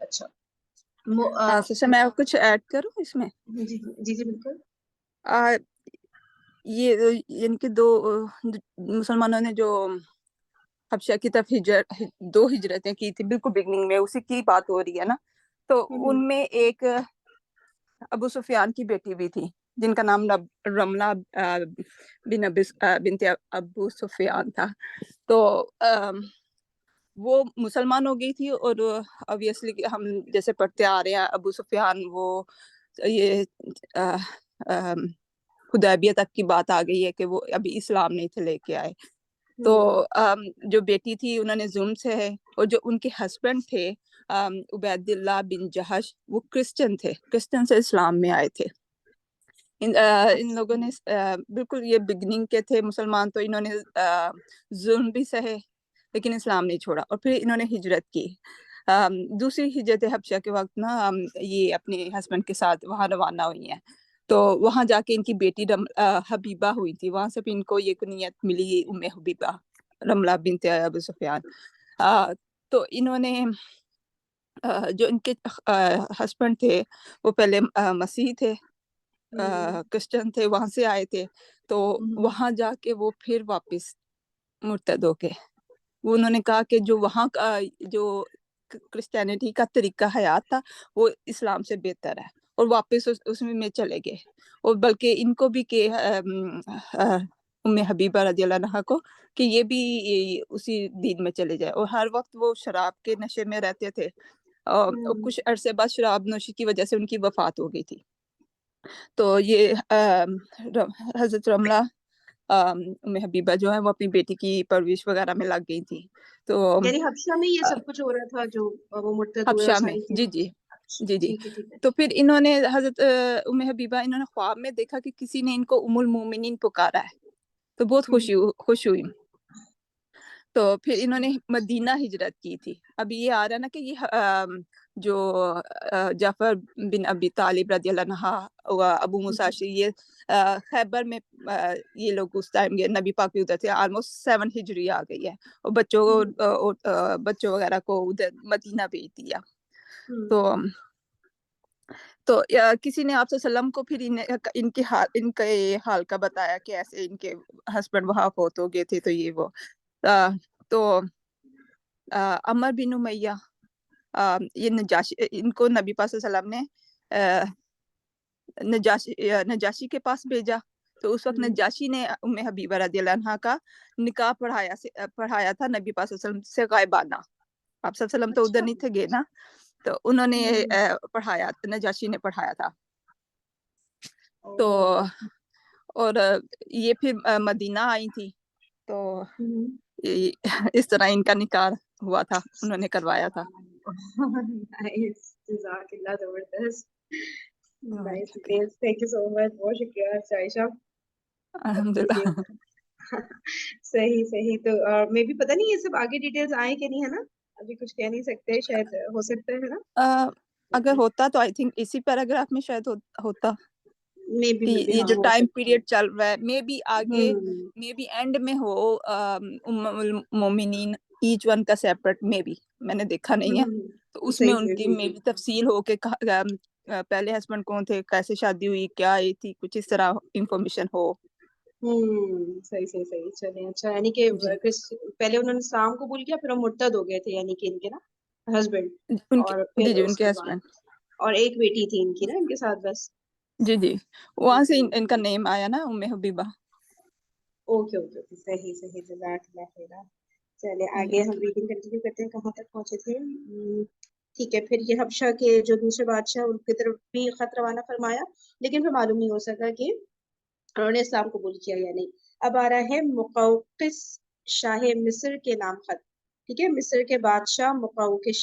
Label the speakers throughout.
Speaker 1: اچھا
Speaker 2: سوچا میں کچھ ایڈ کروں اس میں.
Speaker 1: جی جی جی بالکل.
Speaker 2: یہ یعنی کہ دو مسلمانوں نے جو حبشہ کی طرف دو ہجرتیں کی تھی بالکل بگننگ میں، اسی کی بات ہو رہی ہے نا. تو ان میں ایک ابو سفیان کی بیٹی بھی تھی جن کا نام رملہ بنت ابو سفیان تھا. تو وہ مسلمان ہو گئی تھی، اور obviously ہم جیسے پڑھتے آ رہے ہیں ابو سفیان وہ یہ حدیبیہ تک کی بات آ گئی ہے کہ وہ ابھی اسلام نہیں تھے لے کے آئے. تو جو بیٹی تھی انہوں نے ظلم سے ہے، اور جو ان کے ہسبینڈ تھے عبید اللہ بن جہش وہ کرسچن تھے، کرسچن سے اسلام میں آئے تھے. ان لوگوں نے بالکل یہ بگننگ کے تھے مسلمان، تو انہوں نے ظلم بھی سہے لیکن اسلام نہیں چھوڑا، اور پھر انہوں نے ہجرت کی. دوسری ہجرت حبشہ کے وقت نا یہ اپنے ہسبینڈ کے ساتھ وہاں روانہ ہوئی ہیں. تو وہاں جا کے ان کی بیٹی حبیبہ ہوئی تھی، وہاں سے بھی ان کو یہ کنیت ملی ام حبیبہ رملہ بنت ابو سفیان. تو انہوں نے جو ان کے ہسبینڈ تھے وہ پہلے مسیح تھے، کرسچن تھے، وہاں سے آئے تھے. تو وہاں جا کے وہ پھر واپس مرتد ہو کے وہ انہوں نے کہا کہ جو وہاں کا جو کرسچینٹی کا طریقہ حیات تھا وہ اسلام سے بہتر ہے، اور واپس اس میں چلے گئے. اور بلکہ ان کو بھی کہ ام حبیبہ رضی اللہ عنہا کو کہ یہ بھی اسی دین میں چلے جائے. اور ہر وقت وہ شراب کے نشے میں رہتے تھے، اور کچھ عرصے بعد شراب نوشی کی وجہ سے ان کی وفات ہو گئی تھی. تو یہ حضرت رملہ ام حبیبہ جو ہے وہ اپنی بیٹی کی پرورش وغیرہ میں لگ گئی تھی. تو
Speaker 1: یعنی حبشہ میں یہ سب کچھ ہو رہا تھا جو وہ مرتد ہوئے اور
Speaker 2: حبشہ میں،
Speaker 1: ساری
Speaker 2: جی
Speaker 1: چیزیں.
Speaker 2: جی جی جی.
Speaker 1: ٹھیک ہے ٹھیک ہے.
Speaker 2: تو پھر انہوں نے حضرت ام حبیبہ انہوں نے خواب میں دیکھا کہ کسی نے ان کو ام المومنین پکارا ہے، تو بہت خوش ہوئی. تو پھر انہوں نے مدینہ ہجرت کی تھی. اب یہ آ رہا نا کہ یہ جو جعفر بن ابی طالب رضی اللہ عنہ، ابو موسیٰ یہ خیبر میں یہ لوگ اس ٹائم نبی پاک بھی ادھر تھے. آلموسٹ 7 ہجری آ گئی ہے، اور بچوں وغیرہ کو ادھر مدینہ بھیج دیا. تو کسی نے آپ صلی اللہ علیہ وسلم کو پھر ان کے حال کا بتایا کہ ایسے ان کے ہسبینڈ وہاں فوت ہو گئے تھے. تو یہ وہ تو عمر بن امیہ یہ نجاشی، ان کو نبی پاک صلی اللہ علیہ وسلم نے نجاشی کے پاس بھیجا. تو اس وقت نجاشی نے ام حبیبہ رضی اللہ عنہا کا نکاح پڑھایا تھا نبی پاک صلی اللہ علیہ وسلم سے غائبانہ. آپ صلی اللہ علیہ وسلم تو ادھر نہیں تھے گئے نا، تو انہوں نے پڑھایا، نجاشی نے پڑھایا تھا. تو اور یہ پھر مدینہ آئی تھی، تو اس طرح ان کا نکاح ہوا تھا، انہوں نے کروایا تھا.
Speaker 1: جزاک اللہ، زبردست. تھینک یو سو مچ، بہت شکریہ عائشہ.
Speaker 2: الحمدللہ.
Speaker 1: صحیح. تو میں بھی پتہ نہیں یہ سب آگے ڈیٹیلز آئیں کہ نہیں، ہے نا؟ ابھی کچھ کہہ نہیں سکتے، شاید ہو سکتا ہے نا.
Speaker 2: اگر ہوتا تو آئی تھنک اسی پیراگراف میں شاید ہوتا.
Speaker 1: مے بی
Speaker 2: یہ جو ٹائم پیریڈ چل رہا ہے مے بی آگے، مے بی اینڈ میں ہو ام المومنین ایچ ون کا سیپریٹ، مے بی میں نے دیکھا نہیں ہے. تو اس میں ان کی مے بی تفصیل ہو کہ پہلے ہسبینڈ کون تھے، کیسے شادی ہوئی، کیا آئی تھی، کچھ اس طرح انفارمیشن ہو.
Speaker 1: صحیح. چلیں اچھا، یعنی کہ پہلے انہوں نے اسلام قبول کیا، پھر وہ مرتد ہو گئے تھے، یعنی کہ ان کے نا ہسبینڈ.
Speaker 2: ان کے
Speaker 1: اور پھر
Speaker 2: جی
Speaker 1: اس
Speaker 2: ان کے
Speaker 1: کے بعد
Speaker 2: ہسبینڈ،
Speaker 1: اور ایک بیٹی تھی ان کی نا ان کے ساتھ بس.
Speaker 2: جی وہاں سے ان کا نیم آیا نا ام حبیبہ.
Speaker 1: اوکے. صحیح. جزاک اللہ خیر. چلے آگے ہم ریڈنگ کنٹینیو کرتے ہیں، کہاں تک پہنچے تھے. ٹھیک ہے. پھر یہ حبشہ کے جو دوسرے بادشاہ ان کی طرف بھی خط روانہ فرمایا، لیکن پھر معلوم نہیں ہو سکا کہ انہوں نے اسلام قبول کیا یا نہیں. اب آ رہا ہے مقوقس شاہ مصر کے نام خط. ٹھیک ہے، مصر کے بادشاہ مقوقس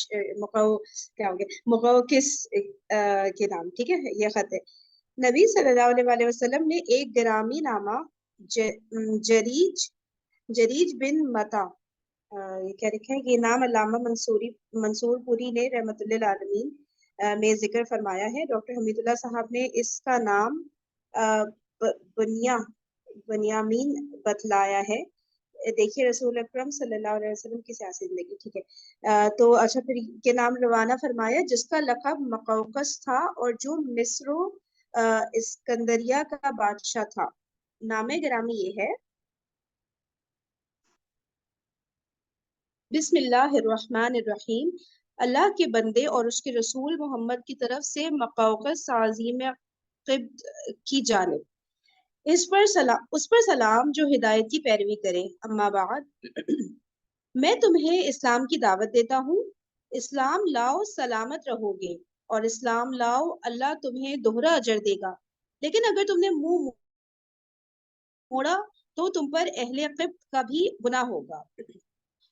Speaker 1: کے نام. ٹھیک ہے، یہ خط ہے. نبی صلی اللہ علیہ وسلم نے ایک گرامی نامہ جریج بن متا، یہ کیا لکھا ہے، یہ نام علامہ منصور پوری نے رحمت اللہ العالمین میں ذکر فرمایا ہے. ڈاکٹر حمید اللہ صاحب نے اس کا نام بنیامین بتلایا ہے. دیکھیے رسول اکرم صلی اللہ علیہ وسلم کی سیاسی زندگی. ٹھیک ہے. تو اچھا پھر کے نام روانہ فرمایا جس کا لقب مقوقس تھا اور جو مصر و اسکندریہ کا بادشاہ تھا. نام گرامی یہ ہے. بسم اللہ الرحمن الرحیم. اللہ کے بندے اور اس کے رسول محمد کی طرف سے مقوقس عظیم قبط کی جانب اس پر سلام جو ہدایت کی پیروی کرے. اما بعد میں تمہیں اسلام کی دعوت دیتا ہوں. اسلام لاؤ سلامت رہو گے اور اسلام لاؤ اللہ تمہیں دوہرا اجر دے گا. لیکن اگر تم نے منہ موڑا تو تم پر اہل قبط کا بھی گناہ ہوگا.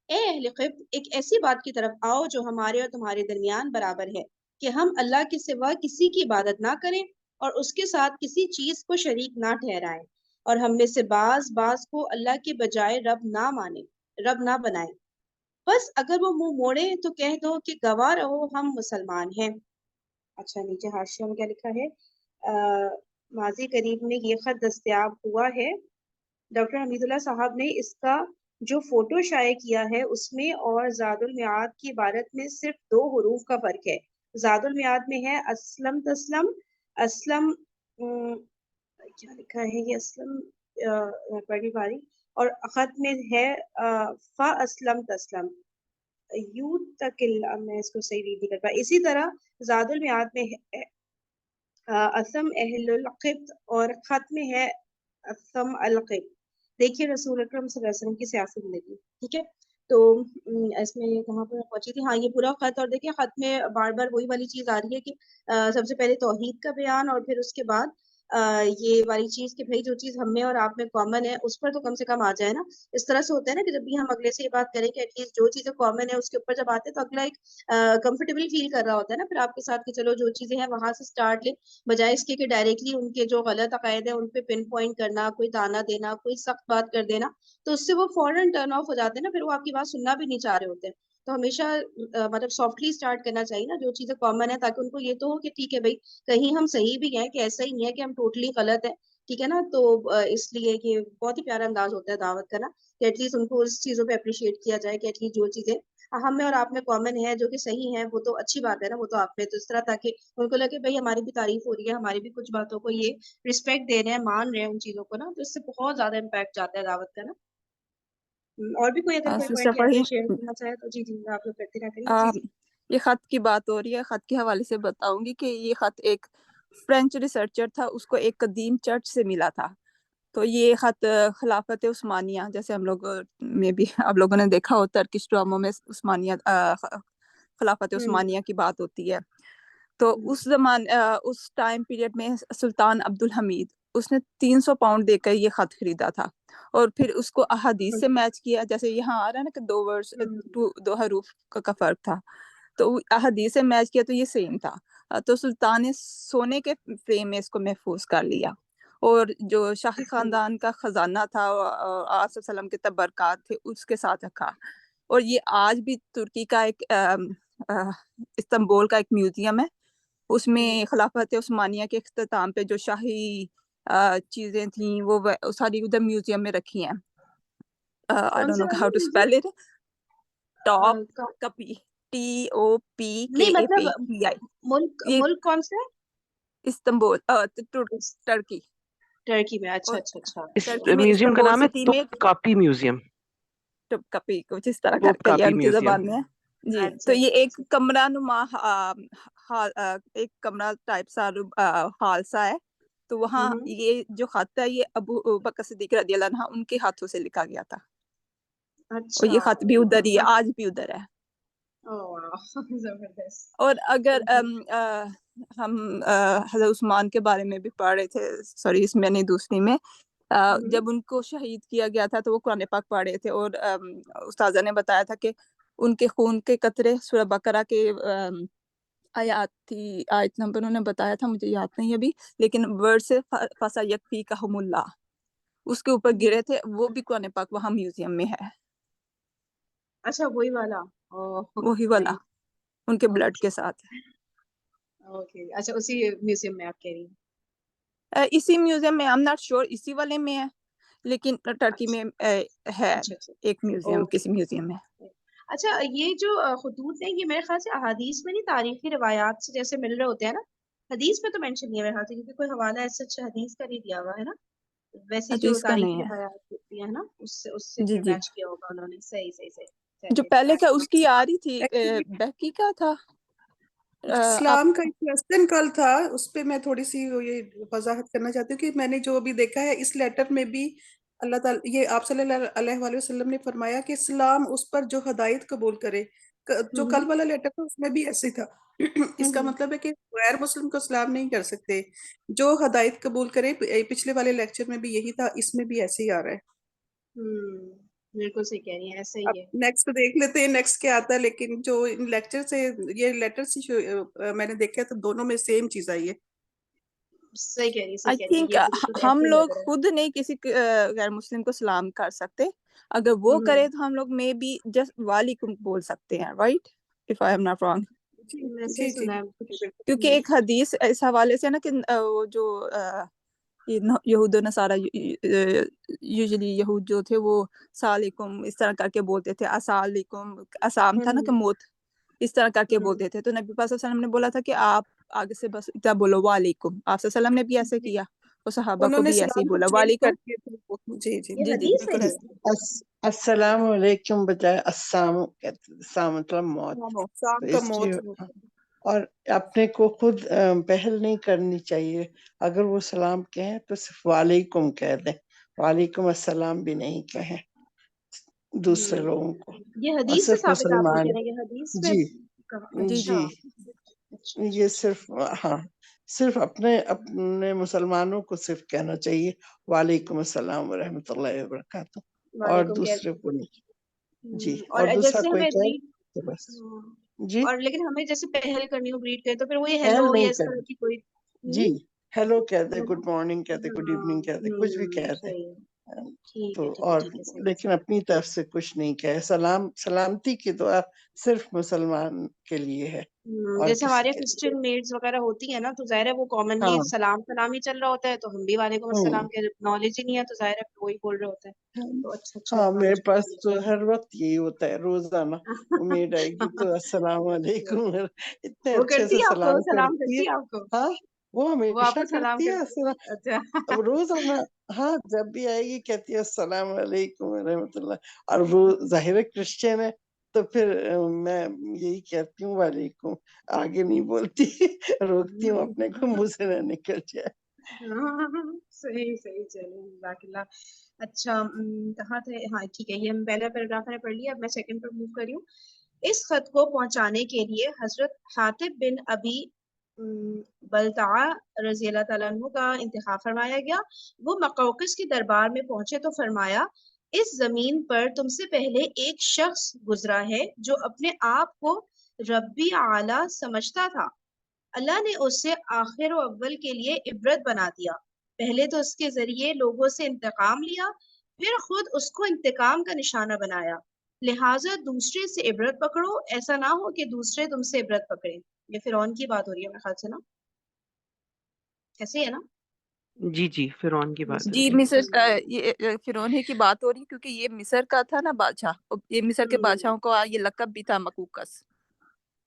Speaker 1: اے اہل قبط ایک ایسی بات کی طرف آؤ جو ہمارے اور تمہارے درمیان برابر ہے کہ ہم اللہ کے سوا کسی کی عبادت نہ کریں اور اس کے ساتھ کسی چیز کو شریک نہ ٹھہرائیں اور ہم میں سے بعض کو اللہ کے بجائے رب نہ بنائیں. بس اگر وہ منہ موڑے تو کہہ دو کہ گواہ رہو ہم مسلمان ہیں. اچھا نیچے حاشیہ میں کیا لکھا ہے؟ ماضی قریب میں یہ خط دستیاب ہوا ہے. ڈاکٹر حمید اللہ صاحب نے اس کا جو فوٹو شائع کیا ہے اس میں اور زاد المیعاد کی عبارت میں صرف 2 حروف کا فرق ہے. زاد المیعاد میں ہے اسلم تسلم. اسلم کیا لکھا ہے یہ؟ اسلم پڑھی باری. اور خط میں ہے فا اسلم تسلم. یو تک میں اس کو صحیح ریڈ نہیں کر پا. اسی طرح زاد المیعاد میں ہے اسم اہل القبط اور خط میں ہے اسم القبط. دیکھیے رسول اکرم صلی اللہ علیہ وسلم کی سیاسی زندگی. ٹھیک ہے. تو اس میں کہاں پر پہنچی تھی؟ ہاں یہ پورا خط. اور دیکھیے خط میں بار بار وہی والی چیز آ رہی ہے کہ سب سے پہلے توحید کا بیان اور پھر اس کے بعد یہ والی چیز کہ بھائی جو چیز ہم میں اور آپ میں کامن ہے اس پر تو کم سے کم آ جائے نا. اس طرح سے ہوتا ہے نا کہ جب بھی ہم اگلے سے یہ بات کریں کہ ایٹ لیسٹ جو چیزیں کامن ہے اس کے اوپر جب آتے ہیں تو اگلا ایک کمفرٹیبل فیل کر رہا ہوتا ہے نا پھر آپ کے ساتھ کہ چلو جو چیزیں ہیں وہاں سے اسٹارٹ لیں بجائے اس کے کہ ڈائریکٹلی ان کے جو غلط عقائد ہیں ان پہ پن پوائنٹ کرنا, کوئی تانا دینا, کوئی سخت بات کر دینا, تو اس سے وہ فوراً ٹرن آف ہو جاتے ہیں نا, پھر وہ آپ کی بات سننا بھی نہیں چاہ رہے ہوتے ہیں. تو ہمیشہ مطلب سافٹلی اسٹارٹ کرنا چاہیے نا جو چیزیں کامن ہے تاکہ ان کو یہ تو ہو کہ ٹھیک ہے بھائی کہیں ہم صحیح بھی ہیں کہ ایسا ہی نہیں ہے کہ ہم ٹوٹلی غلط ہیں. ٹھیک ہے نا. تو اس لیے کہ بہت ہی پیارا انداز ہوتا ہے دعوت کا نا کہ ایٹ لیسٹ ان کو اس چیزوں پہ اپریشیٹ کیا جائے کہ ایٹ لیسٹ جو چیزیں ہم میں اور آپ میں کامن ہے جو کہ صحیح ہیں وہ تو اچھی بات ہے نا, وہ تو آپ میں تو اس طرح تاکہ ان کو لگے بھائی ہماری بھی تعریف ہو رہی ہے, ہماری بھی کچھ باتوں کو یہ رسپیکٹ دے رہے ہیں, مان رہے ہیں ان چیزوں کو نا, تو اس سے بہت زیادہ امپیکٹ جاتا ہے دعوت کا نا. اور بھی کوئی اگر کوئی
Speaker 2: سسٹر
Speaker 1: پوائنٹ کہتے
Speaker 2: پڑھی.
Speaker 1: ہیں شیئر کرنا چاہے تو جی جی آپ لوگ کرتے رہ کریے. جی جی
Speaker 2: یہ خط کی بات ہو رہی ہے. خط کے حوالے سے بتاؤں گی کہ یہ خط ایک فرینچ ریسرچر تھا, اس کو ایک قدیم چرچ سے ملا تھا. تو یہ خط خلافت عثمانیہ, جیسے ہم لوگ میں بھی آپ لوگوں نے دیکھا ہو ترکش ڈراموں میں عثمانیہ خلافت عثمانیہ کی بات ہوتی ہے. تو اس ٹائم پیریڈ میں سلطان عبد الحمید اس نے 300 پاؤنڈ دے کر یہ خط خریدا تھا اور پھر اس کو احادیث سے میچ کیا, جیسے یہاں آ رہا ہے نا کہ 2 حروف کا فرق تھا, تو احادیث سے میچ کیا تو یہ سیم تھا. تو سلطان نے سونے کے فریم میں اس کو محفوظ کر لیا اور جو شاہی خاندان کا خزانہ تھا اور آپ صلی اللہ علیہ وسلم کے تبرکات تھے اس کے ساتھ رکھا. اور یہ آج بھی ترکی کا ایک استنبول کا ایک میوزیم ہے, اس میں خلافت عثمانیہ کے اختتام پہ جو شاہی چیزیں تھیں وہ ساری ادھر میوزیم میں رکھی ہیں. I
Speaker 1: کون
Speaker 2: don't
Speaker 1: سے
Speaker 2: know how
Speaker 1: والے
Speaker 2: to spell it. Top
Speaker 1: museum?
Speaker 2: Kapi
Speaker 1: نہیں مطلب
Speaker 2: TOPKAPI. یہ
Speaker 1: ملک کون سے؟
Speaker 2: استنبول ترکی.
Speaker 1: ٹرکی میں. اچھا
Speaker 2: اور
Speaker 1: اچھا اچھا.
Speaker 3: اس
Speaker 2: ٹرکی میں
Speaker 3: میوزیم کا
Speaker 2: استنبول
Speaker 3: نام ہے
Speaker 2: سٹی میں
Speaker 3: توپکاپی میوزیم.
Speaker 2: ٹاپ کپی کچھ اس طرح
Speaker 3: توپ
Speaker 2: کرتے ہیں
Speaker 3: کاپی
Speaker 2: ان کی
Speaker 3: میوزیم.
Speaker 2: زبان میں. جی
Speaker 1: اچھا
Speaker 2: تو یہ
Speaker 1: اچھا
Speaker 2: ایک
Speaker 1: اچھا.
Speaker 2: کمرہ نما ایک کمرہ ٹائپ سا ہال سا ہے. تو وہاں یہ جو خط ہے یہ ابو بکر صدیق رضی اللہ عنہ ان کے ہاتھوں سے لکھا گیا تھا, اور
Speaker 1: اچھا
Speaker 2: یہ خط بھی ادھر ہی ہے, آج بھی ادھر ہے.
Speaker 1: زبردست.
Speaker 2: اور اگر ہم حضرت عثمان کے بارے میں بھی پڑھ رہے تھے, سوری اس میں نہیں دوسری میں, جب ان کو شہید کیا گیا تھا تو وہ قرآن پاک پڑھ رہے تھے اور استاذہ نے بتایا تھا کہ ان کے خون کے قطرے سورہ بقرہ کے آیات تھی, آیت نمبر انہوں نے بتایا تھا مجھے یاد نہیں ابھی, لیکن ورڈ سے فَسَيَكْفِيكَهُمُ اللَّهُ اس کے اوپر گرے تھے, وہ بھی قرآن پاک وہاں میوزیم میں ہے.
Speaker 1: اچھا وہی والا.
Speaker 2: وہی والا ان کے بلڈ کے ساتھ.
Speaker 1: اچھا اسی میوزیم میں آپ کہہ رہی ہیں؟
Speaker 2: اسی میوزیم میں, I'm not sure اسی والے میں ہے, لیکن ٹرکی میں ہے
Speaker 1: اچھا اچھا
Speaker 2: ایک میوزیم،
Speaker 1: اوکے.
Speaker 2: کسی میوزیم میں.
Speaker 1: اچھا یہ جو خطوط ہیں یہ میرے خیال سے احادیث میں نہیں تاریخی روایات سے جیسے مل رہے ہوتے ہیں نا، حدیث میں تو مینشن نہیں ہے میرے خیال سے، کیونکہ کوئی حوالہ ایسا اچھا حدیث کا نہیں دیا ہوا ہے نا. ویسے جو
Speaker 2: حدیث کا
Speaker 1: تاریخی
Speaker 2: نہیں ہے.
Speaker 1: روایات ہوتی ہیں نا اس سے
Speaker 2: جی
Speaker 1: پھر
Speaker 2: جی،
Speaker 1: میچ کیا ہوگا انہوں نے. صحیح صحیح صحیح.
Speaker 2: جو
Speaker 1: چلیے
Speaker 2: پہلے کا
Speaker 1: جزاک
Speaker 2: اس کی
Speaker 1: اللہ.
Speaker 2: آ رہی تھی
Speaker 3: ایکچولی
Speaker 2: بیکی کا تھا. آپ
Speaker 3: اسلام کا ایک کوشچن کل تھا، اس پہ میں تھوڑی سی یہ وضاحت کرنا چاہتی ہوں کہ میں نے جو ابھی دیکھا ہے اس لیٹر میں بھی اللہ تعالیٰ، یہ آپ صلی اللہ علیہ وآلہ وسلم نے فرمایا کہ اسلام اس پر جو ہدایت قبول کرے. جو
Speaker 1: ہوں
Speaker 3: کل والا لیٹر تھا اس میں بھی ایسے تھا. اس کا
Speaker 1: ہوں
Speaker 3: مطلب ہے کہ غیر مسلم کو اسلام نہیں کر سکتے، جو ہدایت قبول کرے. پچھلے والے لیکچر میں بھی یہی تھا، اس میں بھی ایسے ہی آ رہا ہے.
Speaker 1: بالکل صحیح کہہ رہی ہیں، ایسا
Speaker 3: اب
Speaker 1: ہی ہے.
Speaker 3: نیکسٹ دیکھ لیتے ہیں نیکسٹ کیا آتا ہے، لیکن جو لیکچر سے یہ لیٹر سے میں نے دیکھا تو دونوں میں سیم چیز آئی ہے.
Speaker 1: صحیح کہہ رہی ہے، صحیح
Speaker 2: آئی
Speaker 1: کہہ رہی ہے،
Speaker 2: تھنک
Speaker 1: یہ بالکل
Speaker 2: ہم
Speaker 1: ایسا ہی
Speaker 2: لوگ
Speaker 1: لگ رہا ہے.
Speaker 2: خود نہیں کسی غیر مسلم کو سلام کر سکتے. اگر وہ کرے تو ہم لوگ میں بھی جسٹ وعلیکم بول سکتے ہیں، right? If I am not wrong.
Speaker 3: جی
Speaker 1: ایسے ہی
Speaker 3: جی جی
Speaker 1: سنا ہے.
Speaker 3: بالکل.
Speaker 2: کیونکہ ایک حدیث اس حوالے سے نا کہ وہ جو یہود و نصارہ یوزلی یہود جو تھے وہ سالکم اس طرح کر کے بولتے تھے، اسالکم، اسام تھا نا کہ موت، اس طرح کر کے بولتے تھے. تو نبی پاک صلی اللہ علیہ وسلم نے بولا تھا کہ آپ آگے سے بس اتنا بولو وعلیکم. آپ صلی اللہ علیہ وسلم نے بھی ایسے کیا، وہ صحابہ
Speaker 3: انہوں
Speaker 2: کو
Speaker 3: نے
Speaker 2: بھی ایسے ہی
Speaker 3: سلام کو
Speaker 2: بولا
Speaker 3: چینج کر
Speaker 2: وعلیکم.
Speaker 3: کے جی جی
Speaker 1: یہ
Speaker 2: جی جی
Speaker 1: حدیث
Speaker 3: بالکل
Speaker 1: ہے.
Speaker 3: ایسے.
Speaker 4: السلام علیکم بجائے السلام کہتے، السلام مطلب موت.
Speaker 3: شام
Speaker 4: تو
Speaker 3: کا
Speaker 4: اس لیے
Speaker 3: موت.
Speaker 4: اور اپنے کو خود پہل نہیں کرنی چاہیے. اگر وہ سلام کہیں تو صرف وعلیکم کہہ دیں، وعلیکم السلام بھی نہیں کہیں دوسرے لوگوں کو.
Speaker 1: یہ
Speaker 4: اور
Speaker 1: حدیث سے
Speaker 4: صرف
Speaker 1: ثابت آپ یہ
Speaker 4: مسلمان،
Speaker 1: کہہ رہے ہیں کہ حدیث میں
Speaker 4: جی
Speaker 1: کہا.
Speaker 2: جی
Speaker 1: اچھا
Speaker 2: جی
Speaker 4: جی،
Speaker 1: اچھا
Speaker 4: یہ صرف ہاں صرف اپنے مسلمانوں کو صرف کہنا چاہیے وعلیکم السلام ورحمۃ اللہ وبرکاتہ، اور
Speaker 1: وعلیکم
Speaker 4: دوسرے کو نہیں. جی،
Speaker 1: اور
Speaker 4: اور دوسرا
Speaker 1: جیسے
Speaker 4: کوئی
Speaker 1: ہمیں
Speaker 4: کہے
Speaker 1: ریڈ،
Speaker 4: تو بس. جی،
Speaker 1: اور لیکن ہمیں جیسے پہل کرنی ہو گریٹ کرے تو پھر وہ یہ
Speaker 4: پہل
Speaker 1: ہیلو یا
Speaker 4: نہیں
Speaker 1: اس طرح
Speaker 4: کرنی.
Speaker 1: کی کوئی.
Speaker 4: جی، ہیلو کہہ دے،
Speaker 1: ہے نا.
Speaker 4: گڈ مارننگ کہہ دے، گڈ ایوننگ کہہ دے، کچھ بھی کہہ دے.
Speaker 1: صحیح ہے. ٹھیک
Speaker 4: تو
Speaker 1: ہے ٹھیک ہے
Speaker 4: اور
Speaker 1: ٹھیک ہے صحیح.
Speaker 4: لیکن اپنی طرف سے کچھ نہیں کہے. سلامتی کی دعا صرف مسلمان کے لیے ہے اور
Speaker 1: جیسے
Speaker 4: کسی
Speaker 1: ہمارے
Speaker 4: کے لیے.
Speaker 1: کرسچن میڈز وغیرہ ہوتی ہیں نا تو ظاہر ہے وہ کامنلی
Speaker 4: ہاں
Speaker 1: سلام ہی چل رہا ہوتا ہے تو ہم بھی وعلیکم السلام کے نالج ہی نہیں ہے تو ظاہر ہے وہی بول رہے ہوتے ہیں. تو اچھا
Speaker 4: ہاں، میرے
Speaker 1: نالج
Speaker 4: پاس
Speaker 1: ہونا
Speaker 4: تو
Speaker 1: چاہیے.
Speaker 4: ہر وقت یہی ہوتا ہے، روزانہ امید آئے گی تو السلام علیکم، اتنے
Speaker 1: وہ
Speaker 4: اچھے
Speaker 1: کرتی
Speaker 4: سے
Speaker 1: ہے آپ کو
Speaker 4: سلام
Speaker 1: سلام
Speaker 4: کرتی ہے.
Speaker 1: کرتی ہے آپ کو،
Speaker 4: ہاں، وہ
Speaker 1: وہ آپ
Speaker 4: ہمیشہ
Speaker 1: کو سلام
Speaker 4: کرتی ہے
Speaker 1: کرتی
Speaker 4: السلام.
Speaker 1: ہے. اچھا
Speaker 4: اب روزانہ، ہاں جب بھی آئے گی کہتی ہے السلام علیکم ورحمۃ اللہ. اور وہ ظاہر ہے کرسچن ہے تو پھر میں یہی کہتی ہوں وعلیکم، آگے نہیں بولتی، روکتی ہوں اپنے کو منہ سے نہ نکل جائے.
Speaker 1: صحیح صحیح. چلیں جزاک اللہ. اچھا کہاں تھے؟ ہاں ٹھیک ہے، یہ ہم پہلا پیراگراف نے پڑھ لیا. اب میں سیکنڈ پر موو کر رہی ہوں. اس خط کو پہنچانے کے لیے حضرت حاطب بن ابی بلتعہ رضی اللہ تعالیٰ عنہ کا انتخاب فرمایا گیا. وہ مقوقس کے دربار میں پہنچے تو فرمایا اس زمین پر تم سے پہلے ایک شخص گزرا ہے جو اپنے آپ کو ربی اعلیٰ سمجھتا تھا. اللہ نے اس سے آخر و اول کے لیے عبرت بنا دیا. پہلے تو اس کے ذریعے لوگوں سے انتقام لیا، پھر خود اس کو انتقام کا نشانہ بنایا. لہٰذا دوسرے سے عبرت پکڑو، ایسا نہ ہو کہ دوسرے تم سے عبرت پکڑے. یہ فرعون کی بات ہو رہی ہے میرے خیال سے نا، ایسے ہی ہے نا؟
Speaker 5: جی جی، فرعون کی بات ہو
Speaker 2: جی
Speaker 5: رہی
Speaker 2: مصر یہ فرعون ہی کی بات ہو رہی کیونکہ یہ مصر کا تھا نا بادشاہ، یہ مصر کے بادشاہوں کو یہ لقب بھی تھا مقوقس.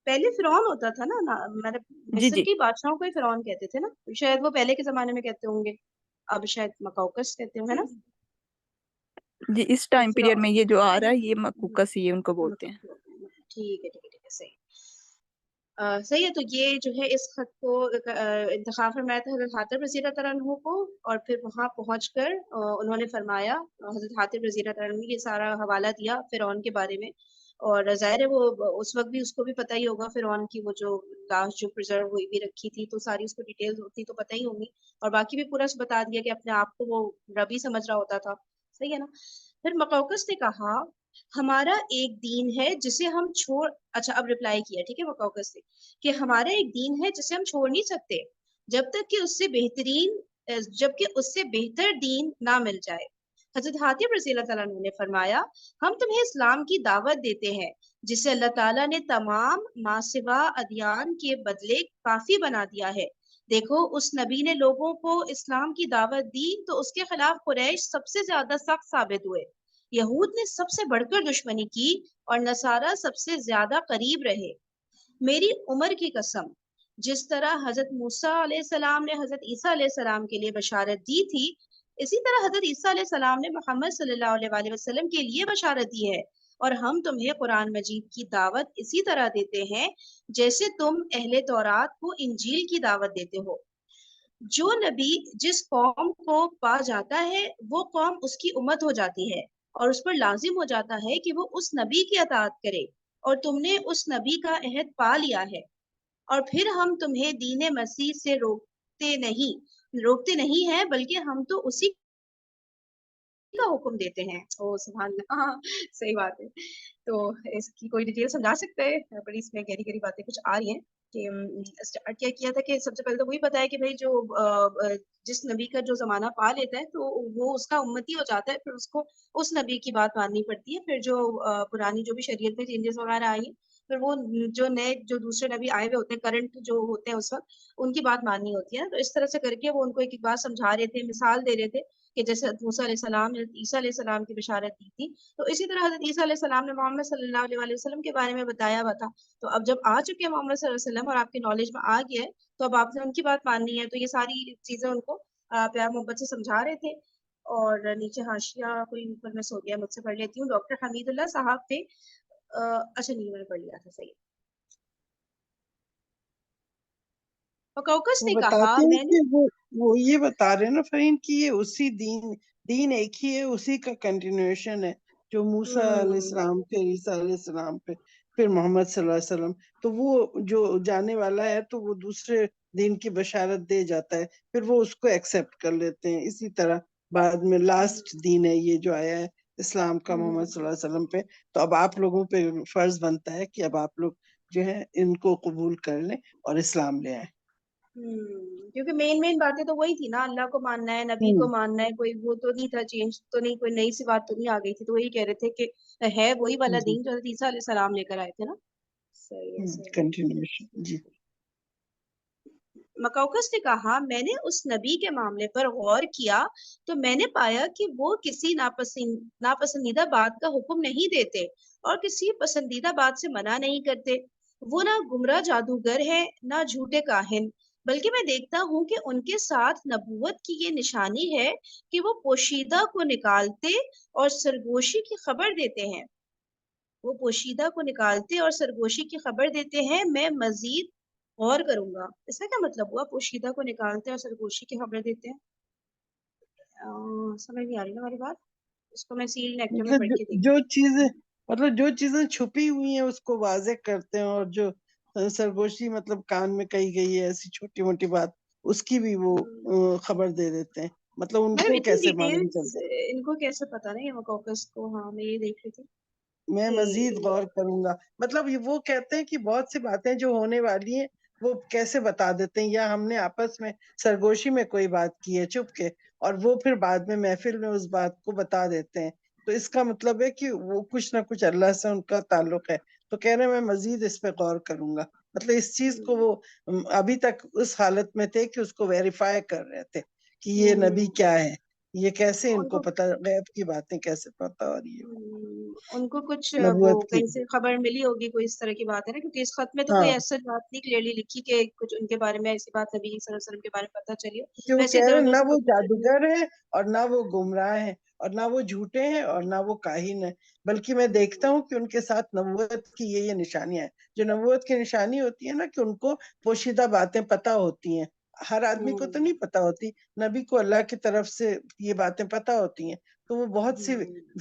Speaker 1: پہلے فرعون ہوتا تھا نا،
Speaker 2: جی
Speaker 1: مصر
Speaker 2: جی
Speaker 1: کی بادشاہوں کو ہی فرعون کہتے تھے نا. شاید وہ پہلے کے زمانے میں کہتے ہوں گے، اب شاید مقوقس کہتے ہوں، ہے نا.
Speaker 2: جی، اس
Speaker 1: تو
Speaker 2: ٹائم پیریڈ میں یہ جو آ رہا ہے یہ مقوقس ہی ان کو بولتے ہیں.
Speaker 1: ٹھیک ہے ٹھیک ہے ٹھیک ہے صحیح. صحیح ہے. تو یہ جو ہے اس خط کو انتخاب فرمایا تھا حضرت حاطب رضی اللہ تعالیٰ عنہ کو، اور پھر وہاں پہنچ کر انہوں نے فرمایا، حضرت حاطب رضی اللہ تعالیٰ عنہ نے یہ سارا حوالہ دیا فرعون کے بارے میں. اور ظاہر ہے وہ اس وقت بھی اس کو بھی پتہ ہی ہوگا فرعون کی وہ جو لاش جو پرزرو ہوئی بھی رکھی تھی تو ساری اس کو ڈیٹیلز ہوتی تو پتہ ہی ہوں گی. اور باقی بھی پورا بتا دیا کہ اپنے آپ کو وہ ربی سمجھ رہا ہوتا تھا. صحیح ہے نا. پھر مقوقس نے کہا ہمارا ایک دین ہے جسے ہم چھوڑ، اچھا اب رپلائی کیا ٹھیک ہے مقوقس سے کہ ہمارا ایک دین ہے جسے ہم چھوڑ نہیں سکتے جب تک کہ اس سے بہتر دین نہ مل جائے. حضرت حاتب رضی اللہ تعالیٰ عنہ نے فرمایا ہم تمہیں اسلام کی دعوت دیتے ہیں جسے اللہ تعالیٰ نے تمام ماسوا ادیان کے بدلے کافی بنا دیا ہے. دیکھو اس نبی نے لوگوں کو اسلام کی دعوت دی تو اس کے خلاف قریش سب سے زیادہ سخت ثابت ہوئے، یہود نے سب سے بڑھ کر دشمنی کی اور نصارہ سب سے زیادہ قریب رہے۔ میری عمر کی قسم، جس طرح حضرت موسیٰ علیہ السلام نے حضرت عیسیٰ علیہ السلام کے لیے بشارت دی تھی، اسی طرح حضرت عیسیٰ علیہ السلام نے محمد صلی اللہ علیہ وآلہ وسلم کے لیے بشارت دی ہے، اور ہم تمہیں قرآن مجید کی دعوت اسی طرح دیتے ہیں جیسے تم اہل تورات کو انجیل کی دعوت دیتے ہو۔ جو نبی جس قوم کو پا جاتا ہے وہ قوم اس کی امت ہو جاتی ہے، اور اس پر لازم ہو جاتا ہے کہ وہ اس نبی کی اطاعت کرے، اور تم نے اس نبی کا عہد پا لیا ہے، اور پھر ہم تمہیں دین مسیح سے روکتے نہیں ہیں، بلکہ ہم تو اسی کا حکم دیتے ہیں۔ او سبحان اللہ، ہاں صحیح بات ہے۔ تو اس کی کوئی ڈیٹیل سمجھا سکتے ہیں؟ بڑی اس میں گہری گہری باتیں کچھ آ رہی ہیں کہ اسٹارٹ کیا کیا تھا کہ سب سے پہلے تو وہی بتایا کہ بھائی جو جس نبی کا جو زمانہ پا لیتا ہے تو وہ اس کا امتی ہو جاتا ہے، پھر اس کو اس نبی کی بات ماننی پڑتی ہے۔ پھر جو پرانی جو بھی شریعت میں چینجز وغیرہ آئی ہیں، پھر وہ جو نئے جو دوسرے نبی آئے ہوئے ہوتے ہیں، کرنٹ جو ہوتے ہیں اس وقت، ان کی بات ماننی ہوتی ہے۔ تو اس طرح سے کر کے وہ ان کو ایک ایک بات سمجھا رہے تھے، مثال دے رہے تھے کہ جیسے حضرت موسیٰ علیہ السلام نے حضرت عیسیٰ علیہ السلام کی بشارت دی تھی، تو اسی طرح حضرت عیسیٰ علیہ السلام نے محمد صلی اللہ علیہ وآلہ وسلم کے بارے میں بتایا ہوا تھا۔ تو اب جب آ چکے ہیں محمد صلی اللہ علیہ وسلم اور آپ کے نالج میں آ گیا ہے، تو اب آپ نے ان کی بات ماننی ہے۔ تو یہ ساری چیزیں ان کو پیار محبت سے سمجھا رہے تھے۔ اور نیچے حاشیہ کوئی اوپر مس ہو گیا، مجھ سے پڑھ لیتی ہوں۔ ڈاکٹر حمید اللہ صاحب تھے، اچھا نہیں میں نے پڑھ لیا تھا، صحیح۔ وکوکس
Speaker 4: وہ
Speaker 1: نے کہا
Speaker 4: بتاتے ہیں
Speaker 1: میں نے
Speaker 4: کہ وہ یہ بتا رہے ہیں نا فرین کی یہ اسی دین ایک ہی ہے، اسی کا کنٹینیوشن ہے جو موسیٰ علیہ السلام پہ، عیسیٰ علیہ السلام پہ، پھر محمد صلی اللہ علیہ وسلم۔ تو وہ جو جانے والا ہے تو وہ دوسرے دین کی بشارت دے جاتا ہے، پھر وہ اس کو ایکسپٹ کر لیتے ہیں۔ اسی طرح بعد میں لاسٹ دین ہے یہ جو آیا ہے اسلام کا محمد صلی اللہ علیہ وسلم پہ۔ تو اب آپ لوگوں پہ فرض بنتا ہے کہ اب آپ لوگ جو ہے ان کو قبول کر لیں اور اسلام لے آئیں۔
Speaker 1: کیونکہ مین باتیں تو وہی تھی نا، اللہ کو ماننا ہے، نبی کو ماننا ہے، کوئی وہ تو نہیں تھا، چینج تو نہیں، کوئی نئی سی بات تو نہیں آ گئی تھی۔ تو وہی کہہ رہے تھے کہ ہے وہی والا دین جو حضرت عیسیٰ علیہ السلام لے کر آئے تھے نا۔ صحیح ہے، صحیح ہے۔
Speaker 4: کنٹینیوشن جی۔
Speaker 1: مکوکس نے کہا میں نے اس نبی کے معاملے پر غور کیا تو میں نے پایا کہ وہ کسی ناپسندیدہ بات کا حکم نہیں دیتے اور کسی پسندیدہ بات سے منع نہیں کرتے۔ وہ نہ گمراہ جادوگر ہے نہ جھوٹے کاہن، بلکہ میں دیکھتا ہوں کہ ان کے ساتھ نبوت کی یہ نشانی ہے کہ وہ پوشیدہ کو نکالتے اور سرگوشی کی خبر دیتے ہیں۔ وہ پوشیدہ کو نکالتے اور سرگوشی کی خبر دیتے ہیں۔ میں مزید غور کروں گا۔ اس کا کیا مطلب ہوا، پوشیدہ کو نکالتے اور سرگوشی کی خبر دیتے ہیں؟ سمجھ نہیں آ رہی نا ہماری بات، اس کو میں سیل نیکٹر میں پڑھ کے دیکھی۔
Speaker 4: جو چیزیں چھپی ہوئی ہیں اس کو واضح کرتے ہیں، اور جو سرگوشی مطلب کان میں کہی گئی ہے ایسی چھوٹی موٹی بات، اس کی بھی وہ خبر دے دیتے ہیں۔ مطلب ان کو کیسے معلوم چلتا ہے؟
Speaker 1: ان کو کیسے پتا نا یہ مکوکس کو؟ ہاں میں یہ دیکھ رہی تھی۔
Speaker 4: میں مزید غور کروں گا، مطلب وہ کہتے ہیں کہ بہت سی باتیں جو ہونے والی ہیں وہ کیسے بتا دیتے ہیں، یا ہم نے آپس میں سرگوشی میں کوئی بات کی ہے چھپ کے، اور وہ پھر بعد میں محفل میں اس بات کو بتا دیتے ہیں۔ تو اس کا مطلب ہے کہ وہ کچھ نہ کچھ اللہ سے ان کا تعلق ہے۔ تو کہہ رہے ہیں میں مزید اس پہ غور کروں گا، مطلب اس چیز کو وہ ابھی تک اس حالت میں تھے کہ اس کو ویریفائی کر رہے تھے کہ یہ نبی کیا ہے، یہ کیسے ان کو پتا، غیب کی باتیں کیسے پتا ہو رہی ہے
Speaker 1: ان کو کچھ وہ
Speaker 4: نبوت کی۔
Speaker 1: کہیں سے خبر ملی ہوگی، کوئی اس طرح کی بات ہے نا، کیونکہ اس خط میں تو کوئی
Speaker 4: ہاں،
Speaker 1: ایسا بات نہیں کلیئرلی لکھی کہ کچھ ان کے بارے میں ایسی بات نبی صلی اللہ علیہ وسلم کے بارے میں پتہ چلی ہو۔
Speaker 4: کہ وہ
Speaker 1: ویسے
Speaker 4: کہہ
Speaker 1: ادھر
Speaker 4: رہے ہیں
Speaker 1: ادھر
Speaker 4: نہ
Speaker 1: سے
Speaker 4: وہ
Speaker 1: کچھ
Speaker 4: جادوگر ہیں اور نہ وہ گمراہ ہیں اور نہ وہ جھوٹے ہیں اور نہ وہ کاہن ہیں، بلکہ میں دیکھتا ہوں کہ ان کے ساتھ نبوت کی یہ نشانیاں ہیں۔ جو نبوت کی نشانی ہوتی ہے نا کہ ان کو پوشیدہ باتیں پتہ ہوتی ہیں، ہر آدمی کو تو نہیں پتہ ہوتی، نبی کو اللہ کی طرف سے یہ باتیں پتہ ہوتی ہیں۔ تو وہ بہت سی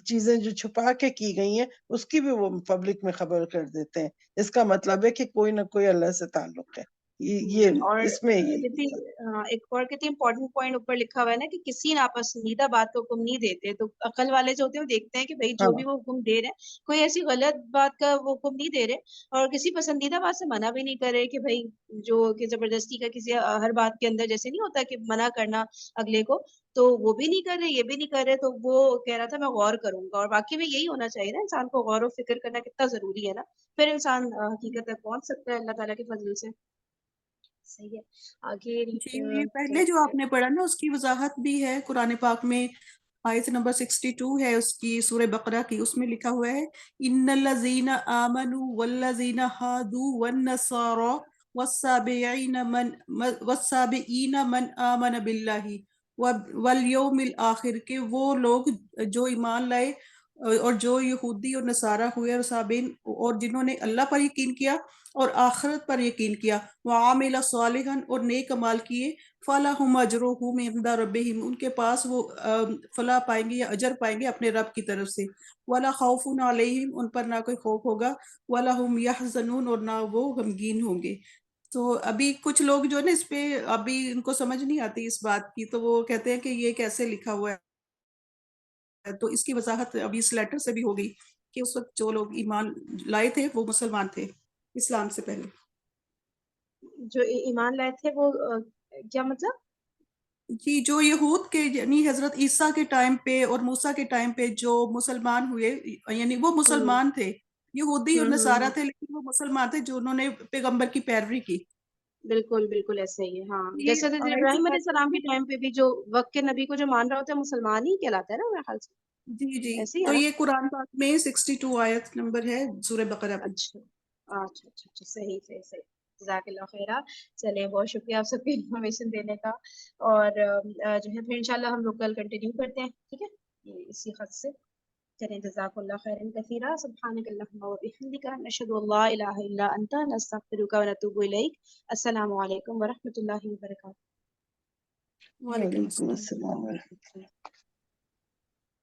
Speaker 4: چیزیں جو چھپا کے کی گئی ہیں اس کی بھی وہ پبلک میں خبر کر دیتے ہیں۔ اس کا مطلب ہے کہ کوئی نہ کوئی اللہ سے تعلق ہے۔ یہ
Speaker 1: اور
Speaker 4: اس میں
Speaker 1: ایک اور کتنی امپورٹنٹ پوائنٹ اوپر لکھا ہوا ہے نا کہ کسی ناپسندیدہ بات کا حکم نہیں دیتے۔ تو عقل والے جو ہوتے ہیں وہ دیکھتے ہیں کہ بھائی جو بھی وہ حکم دے رہے ہیں کوئی ایسی غلط بات کا وہ حکم نہیں دے رہے، اور کسی پسندیدہ بات سے منع بھی نہیں کر رہے کہ بھائی جو کہ زبردستی کا کسی ہر بات کے اندر جیسے نہیں ہوتا کہ منع کرنا اگلے کو، تو وہ بھی نہیں کر رہے، یہ بھی نہیں کر رہے۔ تو وہ کہہ رہا تھا میں غور کروں گا، اور واقعی میں یہی ہونا چاہیے نا، انسان کو غور و فکر کرنا کتنا ضروری ہے نا، پھر انسان حقیقت تک پہنچ سکتا ہے اللہ تعالیٰ کے فضل سے۔ صحیح ہے. آگے
Speaker 3: جی یہ پہلے جو آپ نے پڑھا نا اس کی وضاحت بھی ہے قرآن پاک میں. آیت نمبر 62 ہے اس کی سورہ بقرہ کی. اس میں لکھا ہوا ہے ان الذین آمنوا والذین ہادوا والنصارى والسابئین من آمن باللہ والیوم الآخر، کہ وہ لوگ جو ایمان لائے اور جو یہودی اور نصارہ ہوئے اور سابین اور جنہوں نے اللہ پر یقین کیا اور آخرت پر یقین کیا، وعامل صالحا اور نیک عمال کیے، فَلَهُمْ أَجْرُهُمْ عِنْدَ رَبِّهِمْ، ان کے پاس وہ فلاح پائیں گے یا اجر پائیں گے اپنے رب کی طرف سے. وَلَا خَوْفٌ عَلَيْهِمْ، ان پر نہ کوئی خوف ہوگا، وَلَا هُمْ يَحْزَنُونَ اور نہ وہ غمگین ہوں گے. تو ابھی کچھ لوگ جو ہے نا اس پہ ابھی ان کو سمجھ نہیں آتی اس بات کی، تو وہ کہتے ہیں کہ یہ کیسے لکھا ہوا ہے. تو اس کی وضاحت ابھی اس لیٹر سے بھی ہو گئی کہ اس وقت جو لوگ ایمان لائے تھے وہ مسلمان تھے اسلام سے پہلے.
Speaker 1: جو ایمان لائے تھے وہ کیا مطلب؟
Speaker 3: جی جو یہود کے یعنی حضرت عیسیٰ کے ٹائم پہ اور موسیٰ کے ٹائم پہ جو مسلمان ہوئے، یعنی وہ مسلمان تھے، یہودی اور نصارہ تھے لیکن وہ مسلمان تھے جو انہوں نے پیغمبر کی پیروی کی.
Speaker 1: بالکل بالکل ایسا ہی ہے. ہاں
Speaker 3: یہ
Speaker 1: جیسے حضرت
Speaker 3: آیت
Speaker 1: ابراہیم علیہ
Speaker 3: بات
Speaker 1: السلام کے ٹائم پہ بھی جو وقت کے نبی کو جو مان رہا ہوتا ہے مسلمان ہی کہلاتا ہے نا میرے خیال سے.
Speaker 3: جی جی
Speaker 1: ایسے ہی
Speaker 3: تو
Speaker 1: ہے نا؟
Speaker 3: یہ قرآن پاک میں 62 آیت نمبر ہے سورہ بقرہ پہ.
Speaker 1: اچھا اچھا اچھا اچھا صحیح صحیح صحیح. جزاک اللہ خیرہ. چلے بہت شکریہ آپ سب کو انفارمیشن دینے کا. اور جو ہے پھر انشاءاللہ ہم لوگ کل کنٹینیو کرتے ہیں. ٹھیک ہے اسی خط سے. چلیں جزاک اللہ خیرا کثیرا. سبحانک اللہم و بحمدک نشہد ان لا الہ الا انت نستغفرک و نتوب الیک. السلام علیکم ورحمۃ اللہ وبرکاتہ.
Speaker 3: وعلیکم
Speaker 4: وعلیکم
Speaker 3: السلام.
Speaker 4: السلام ورحمۃ اللہ.